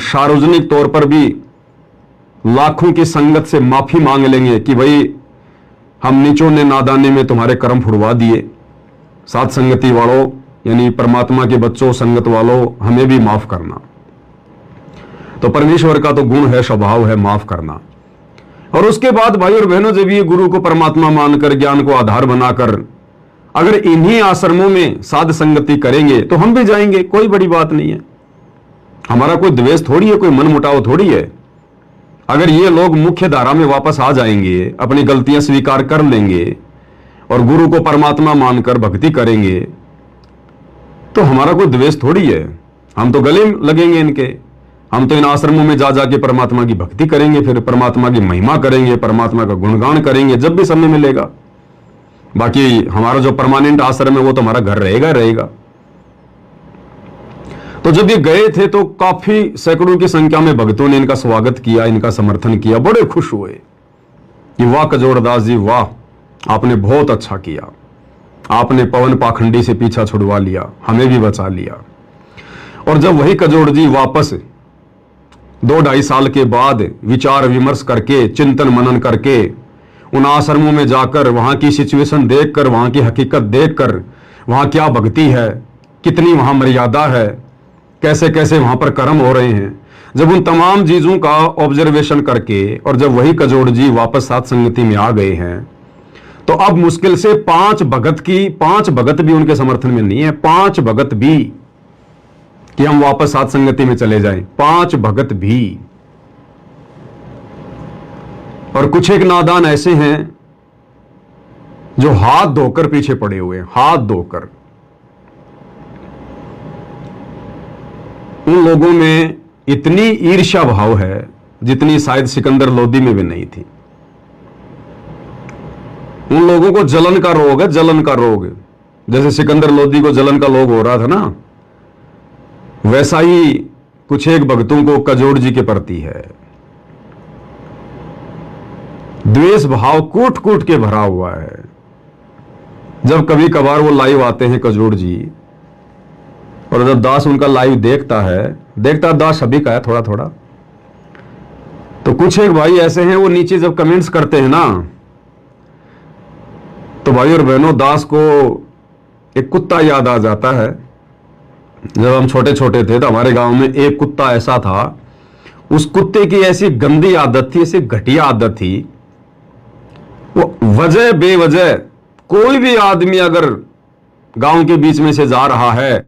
सार्वजनिक तौर पर भी लाखों की संगत से माफी मांग लेंगे कि भाई हम नीचों ने नादानी में तुम्हारे कर्म फुड़वा दिए, साथ संगति वालों यानी परमात्मा के बच्चों, संगत वालों, हमें भी माफ करना। तो परमेश्वर का तो गुण है, स्वभाव है माफ करना। और उसके बाद भाई और बहनों, जब ये गुरु को परमात्मा मानकर, ज्ञान को आधार बनाकर अगर इन्हीं आश्रमों में साध संगति करेंगे तो हम भी जाएंगे, कोई बड़ी बात नहीं है। हमारा कोई द्वेष थोड़ी है, कोई मन मुटाव थोड़ी है। अगर ये लोग मुख्य धारा में वापस आ जाएंगे, अपनी गलतियां स्वीकार कर लेंगे और गुरु को परमात्मा मानकर भक्ति करेंगे तो हमारा कोई द्वेष थोड़ी है। हम तो गले लगेंगे इनके, हम तो इन आश्रमों में जा जाके परमात्मा की भक्ति करेंगे, फिर परमात्मा की महिमा करेंगे, परमात्मा का गुणगान करेंगे जब भी समय मिलेगा। बाकी हमारा जो परमानेंट आश्रम है वो तो हमारा घर रहेगा। तो जब ये गए थे तो काफी सैकड़ों की संख्या में भक्तों ने इनका स्वागत किया, इनका समर्थन किया, बड़े खुश हुए कि वाह कजोड़दास जी, वाह, आपने बहुत अच्छा किया, आपने पवन पाखंडी से पीछा छुड़वा लिया, हमें भी बचा लिया। और जब वही कजोड़ जी वापस 2-2.5 साल के बाद विचार विमर्श करके, चिंतन मनन करके, उन आश्रमों में जाकर वहां की सिचुएशन देखकर, वहां की हकीकत देखकर, वहां क्या भक्ति है, कितनी वहां मर्यादा है, कैसे कैसे वहां पर कर्म हो रहे हैं, जब उन तमाम चीजों का ऑब्जर्वेशन करके और जब वही कजोड़ जी वापस साथ संगति में आ गए हैं तो अब मुश्किल से 5 भगत भी उनके समर्थन में नहीं है, 5 भगत भी कि हम वापस साथ संगति में चले जाएं, 5 भगत भी। और कुछ एक नादान ऐसे हैं जो हाथ धोकर पीछे पड़े हुए हैं, हाथ धोकर। उन लोगों में इतनी ईर्ष्या भाव है जितनी शायद सिकंदर लोदी में भी नहीं थी। उन लोगों को जलन का रोग है, जलन का रोग। जैसे सिकंदर लोदी को जलन का रोग हो रहा था ना, वैसा ही कुछ एक भक्तों को कजोड़ जी के प्रति है। द्वेष भाव कूट कूट के भरा हुआ है। जब कभी कभार वो लाइव आते हैं कजोड़ जी, और जब दास उनका लाइव देखता दास सभी का है थोड़ा थोड़ा, तो कुछ एक भाई ऐसे हैं वो नीचे जब कमेंट्स करते हैं ना, तो भाई और बहनों, दास को एक कुत्ता याद आ जाता है। जब हम छोटे छोटे थे तो हमारे गांव में एक कुत्ता ऐसा था, उस कुत्ते की ऐसी गंदी आदत थी, ऐसी घटिया आदत थी, वो वजह बेवजह कोई भी आदमी अगर गांव के बीच में से जा रहा है